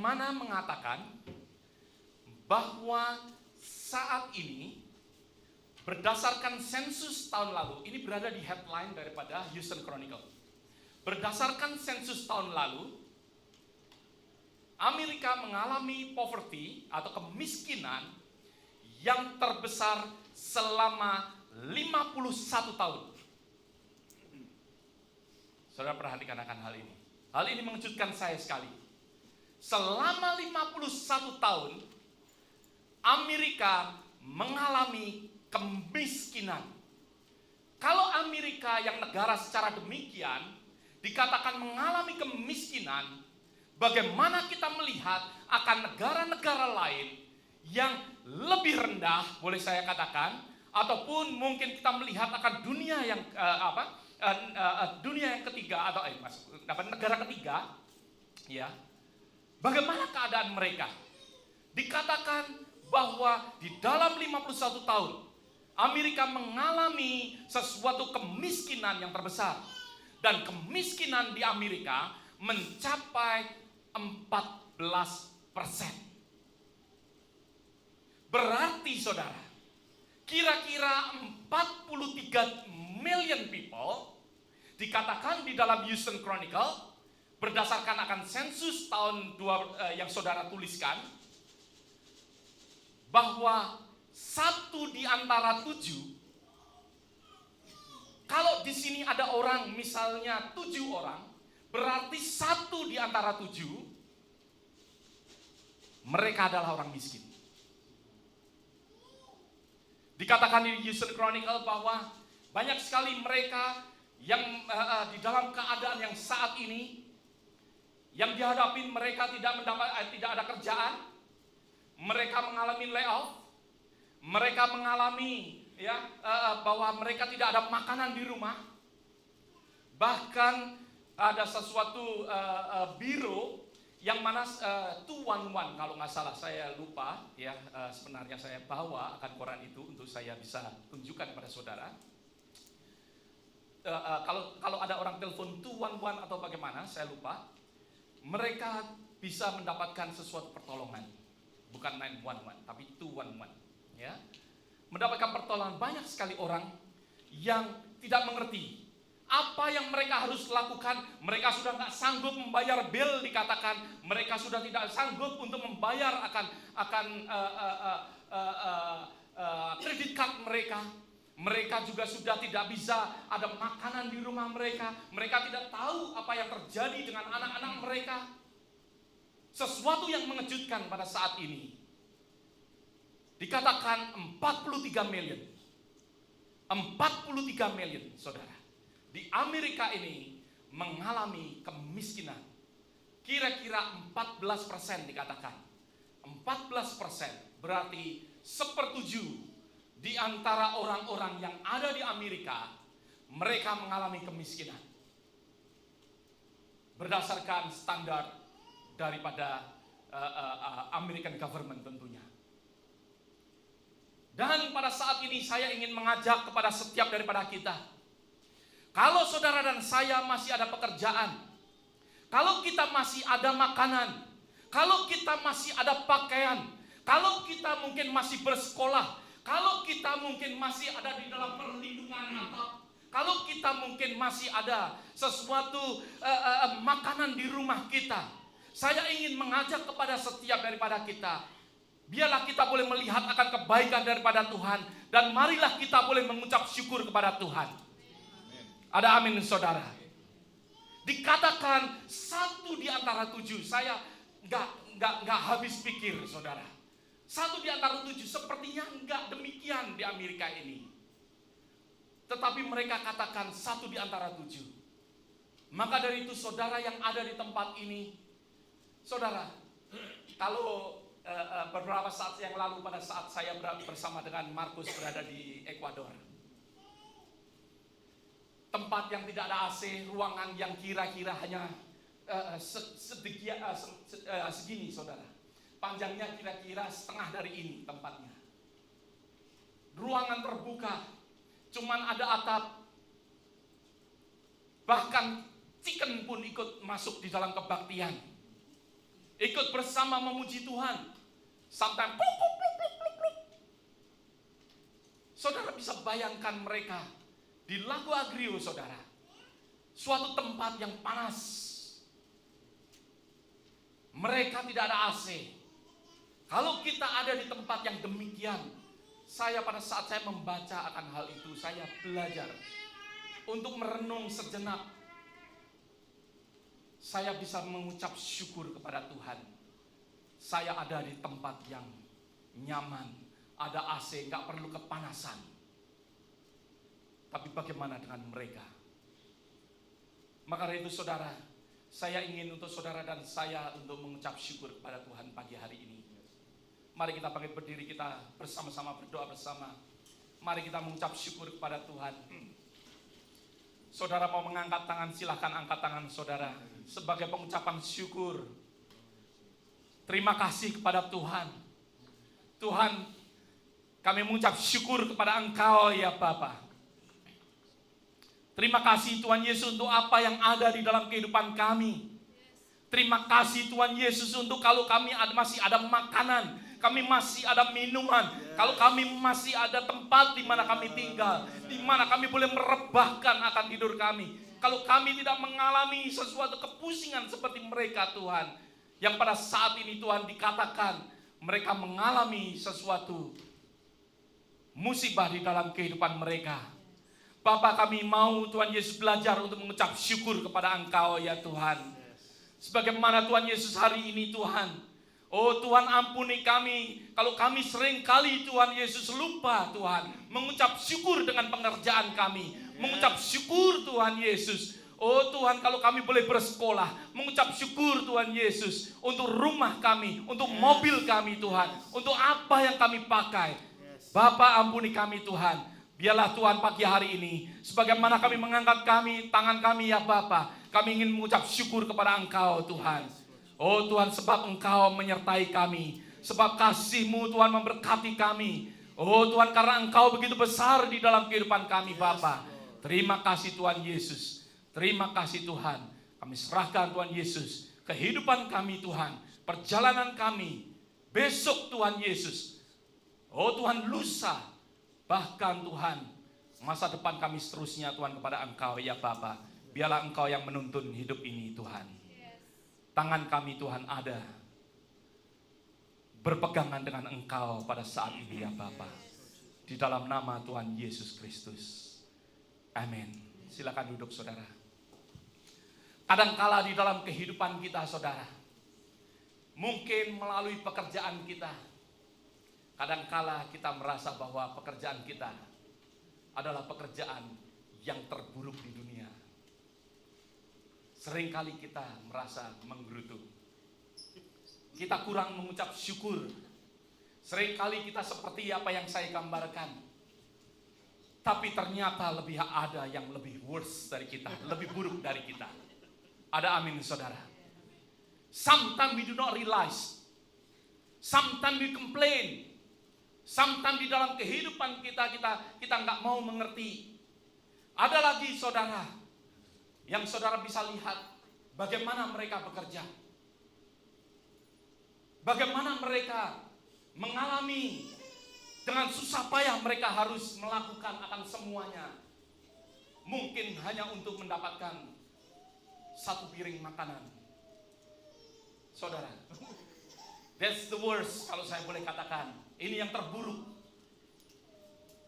mana mengatakan bahwa saat ini berdasarkan sensus tahun lalu, ini berada di headline daripada Houston Chronicle. Berdasarkan sensus tahun lalu, Amerika mengalami poverty atau kemiskinan yang terbesar selama 51 tahun. Saudara perhatikan akan hal ini. Hal ini mengejutkan saya sekali. Selama 51 tahun, Amerika mengalami kemiskinan. Kalau Amerika yang negara secara demikian dikatakan mengalami kemiskinan, bagaimana kita melihat akan negara-negara lain yang lebih rendah, boleh saya katakan, ataupun mungkin kita melihat akan dunia yang dunia yang ketiga atau negara ketiga, ya. Bagaimana keadaan mereka? Dikatakan bahwa di dalam 51 tahun Amerika mengalami sesuatu kemiskinan yang terbesar, dan kemiskinan di Amerika mencapai 14%. Berarti saudara, kira-kira 43 million people dikatakan di dalam Houston Chronicle berdasarkan akan sensus tahun yang saudara tuliskan, bahwa 1 di antara 7, kalau di sini ada orang misalnya 7 orang, berarti 1 di antara 7 mereka adalah orang miskin. Dikatakan di Houston Chronicle bahwa banyak sekali mereka yang di dalam keadaan yang saat ini yang dihadapi, mereka tidak ada kerjaan, mereka mengalami layoff, mereka mengalami bahwa mereka tidak ada makanan di rumah. Bahkan ada sesuatu biro yang mana 211 kalau nggak salah, saya lupa ya, sebenarnya saya bawa akan koran itu untuk saya bisa tunjukkan kepada saudara. Kalau ada orang telepon 211 atau bagaimana, saya lupa, mereka bisa mendapatkan sesuatu pertolongan, bukan 911 tapi 211, ya. Mendapatkan pertolongan. Banyak sekali orang yang tidak mengerti apa yang mereka harus lakukan. Mereka sudah nggak sanggup membayar bill, dikatakan mereka sudah tidak sanggup untuk membayar akan kredit card mereka. Mereka juga sudah tidak bisa ada makanan di rumah mereka. Mereka tidak tahu apa yang terjadi dengan anak-anak mereka. Sesuatu yang mengejutkan pada saat ini. Dikatakan 43 million. 43 million, saudara. Di Amerika ini mengalami kemiskinan. Kira-kira 14% dikatakan. 14% berarti 1/7 di antara orang-orang yang ada di Amerika, mereka mengalami kemiskinan. Berdasarkan standar daripada American government tentunya. Dan pada saat ini saya ingin mengajak kepada setiap daripada kita, kalau saudara dan saya masih ada pekerjaan, kalau kita masih ada makanan, kalau kita masih ada pakaian, kalau kita mungkin masih bersekolah, kalau kita mungkin masih ada di dalam perlindungan atap, kalau kita mungkin masih ada sesuatu makanan di rumah kita, saya ingin mengajak kepada setiap daripada kita, biarlah kita boleh melihat akan kebaikan daripada Tuhan, dan marilah kita boleh mengucap syukur kepada Tuhan. Ada amin, saudara. Dikatakan 1 di antara 7, saya nggak habis pikir, saudara. 1 di antara 7 sepertinya enggak demikian di Amerika ini. Tetapi mereka katakan 1 di antara 7. Maka dari itu saudara yang ada di tempat ini, saudara, kalau beberapa saat yang lalu pada saat saya bersama dengan Markus berada di Ekuador, tempat yang tidak ada AC, ruangan yang kira-kira hanya segini, saudara. Panjangnya kira-kira setengah dari ini tempatnya. Ruangan terbuka, cuman ada atap. Bahkan chicken pun ikut masuk di dalam kebaktian. ikut bersama memuji Tuhan. Sometimes pluk, pluk, pluk, pluk, pluk, pluk. Saudara bisa bayangkan mereka di Lago Agrio, saudara. Suatu tempat yang panas. Mereka tidak ada AC. Kalau kita ada di tempat yang demikian, pada saat saya membaca akan hal itu, saya belajar untuk merenung sejenak. Saya bisa mengucap syukur kepada Tuhan. Saya ada di tempat yang nyaman, ada AC, gak perlu kepanasan. Tapi bagaimana dengan mereka? Maka dari itu saudara, saya ingin untuk saudara dan saya untuk mengucap syukur kepada Tuhan pagi hari ini. Mari kita bangkit berdiri, kita bersama-sama berdoa bersama. Mari kita mengucap syukur kepada Tuhan. Saudara mau mengangkat tangan, silahkan angkat tangan saudara. Sebagai pengucapan syukur. Terima kasih kepada Tuhan. Tuhan, kami mengucap syukur kepada Engkau ya Bapa. Terima kasih Tuhan Yesus untuk apa yang ada di dalam kehidupan kami. Terima kasih Tuhan Yesus untuk kalau kami masih ada makanan, kami masih ada minuman, kalau kami masih ada tempat di mana kami tinggal, di mana kami boleh merebahkan akan tidur kami. Kalau kami tidak mengalami sesuatu kepusingan seperti mereka Tuhan, yang pada saat ini Tuhan dikatakan mereka mengalami sesuatu musibah di dalam kehidupan mereka. Bapa, kami mau Tuhan Yesus belajar untuk mengucap syukur kepada Engkau ya Tuhan. Sebagaimana Tuhan Yesus hari ini Tuhan, oh Tuhan ampuni kami kalau kami sering kali Tuhan Yesus lupa Tuhan mengucap syukur dengan pengerjaan kami, mengucap syukur Tuhan Yesus. Oh Tuhan, kalau kami boleh bersekolah, mengucap syukur Tuhan Yesus untuk rumah kami, untuk mobil kami Tuhan, untuk apa yang kami pakai. Bapa ampuni kami Tuhan. Biarlah Tuhan pagi hari ini, sebagaimana kami mengangkat tangan kami ya Bapa, kami ingin mengucap syukur kepada Engkau Tuhan. Oh Tuhan, sebab Engkau menyertai kami, sebab kasih-Mu Tuhan memberkati kami. Oh Tuhan, karena Engkau begitu besar di dalam kehidupan kami Bapa. Terima kasih Tuhan Yesus. Terima kasih Tuhan. Kami serahkan Tuhan Yesus kehidupan kami Tuhan, perjalanan kami besok Tuhan Yesus. Oh Tuhan, lusa, bahkan Tuhan masa depan kami seterusnya Tuhan kepada Engkau ya Bapa. Biarlah Engkau yang menuntun hidup ini Tuhan. Tangan kami Tuhan ada berpegangan dengan Engkau pada saat ini ya Bapa. Di dalam nama Tuhan Yesus Kristus. Amin. Silakan duduk saudara. Kadangkala di dalam kehidupan kita saudara, mungkin melalui pekerjaan kita, kadangkala kita merasa bahwa pekerjaan kita adalah pekerjaan yang terburuk di dunia. Seringkali kita merasa menggerutu. Kita kurang mengucap syukur. Seringkali kita seperti apa yang saya gambarkan. Tapi ternyata lebih ada yang lebih worse dari kita, lebih buruk dari kita. Ada amin saudara. Sometimes we do not realize. Sometimes we complain. Sometimes di dalam kehidupan kita nggak mau mengerti. Ada lagi saudara yang saudara bisa lihat bagaimana mereka bekerja. Bagaimana mereka mengalami dengan susah payah mereka harus melakukan akan semuanya. Mungkin hanya untuk mendapatkan satu piring makanan. Saudara, that's the worst kalau saya boleh katakan. Ini yang terburuk.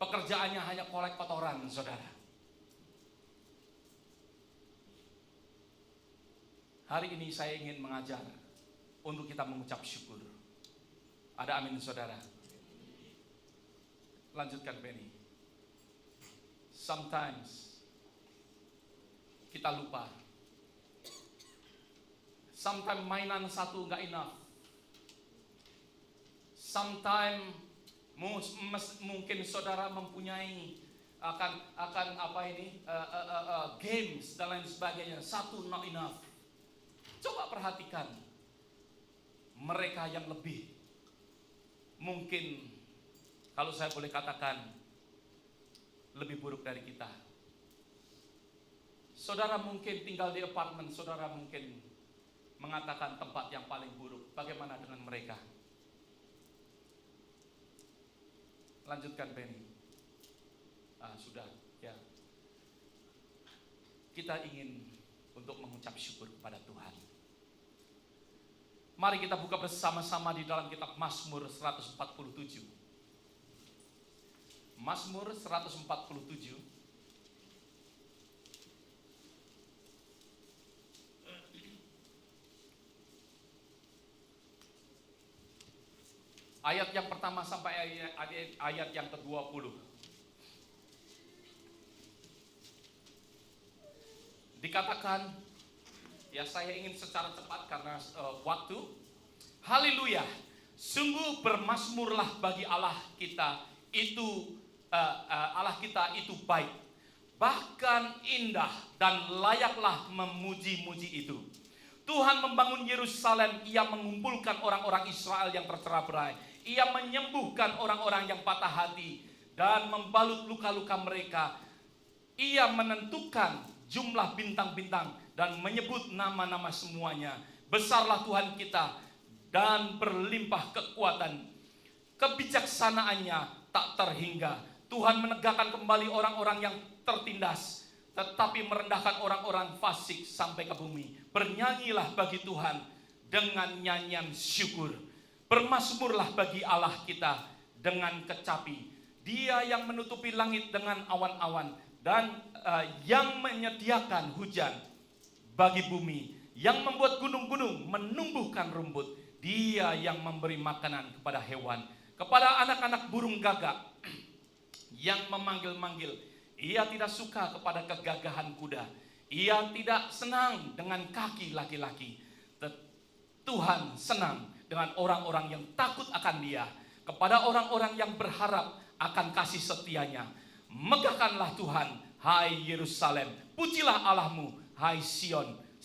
Pekerjaannya hanya kolek kotoran, saudara. Hari ini saya ingin mengajar untuk kita mengucap syukur. Ada amin saudara. Lanjutkan Benny. Sometimes kita lupa. Sometimes mainan satu nggak enough. Sometimes mungkin saudara mempunyai akan apa ini games dan lain sebagainya. Satu not enough. Coba perhatikan mereka yang lebih. Mungkin kalau saya boleh katakan lebih buruk dari kita. Saudara mungkin tinggal di apartemen, saudara mungkin mengatakan tempat yang paling buruk. Bagaimana dengan mereka? Lanjutkan Benny. Sudah ya. Kita ingin untuk mengucap syukur kepada Tuhan. Mari kita buka bersama-sama di dalam kitab Mazmur 147. Mazmur 147. Ayat yang pertama sampai ayat yang ke-20. Dikatakan, ya saya ingin secara cepat karena waktu. Haleluya. Sungguh bermasmurlah bagi Allah kita itu Allah kita itu baik. Bahkan indah dan layaklah memuji-muji itu. Tuhan membangun Yerusalem, Ia mengumpulkan orang-orang Israel yang tercerai-berai. Ia menyembuhkan orang-orang yang patah hati dan membalut luka-luka mereka. Ia menentukan jumlah bintang-bintang dan menyebut nama-nama semuanya. Besarlah Tuhan kita dan berlimpah kekuatan. Kebijaksanaannya tak terhingga. Tuhan menegakkan kembali orang-orang yang tertindas, tetapi merendahkan orang-orang fasik sampai ke bumi. Bernyanyilah bagi Tuhan dengan nyanyian syukur. Bermasmurlah bagi Allah kita dengan kecapi. Dia yang menutupi langit dengan awan-awan dan yang menyediakan hujan bagi bumi, yang membuat gunung-gunung menumbuhkan rumput. Dia yang memberi makanan kepada hewan, kepada anak-anak burung gagak yang memanggil-manggil. Ia tidak suka kepada kegagahan kuda. Ia tidak senang dengan kaki laki-laki. Tuhan senang dengan orang-orang yang takut akan Dia, kepada orang-orang yang berharap akan kasih setianya. Megahkanlah Tuhan, hai Yerusalem. Pujilah Allahmu, hai Sion.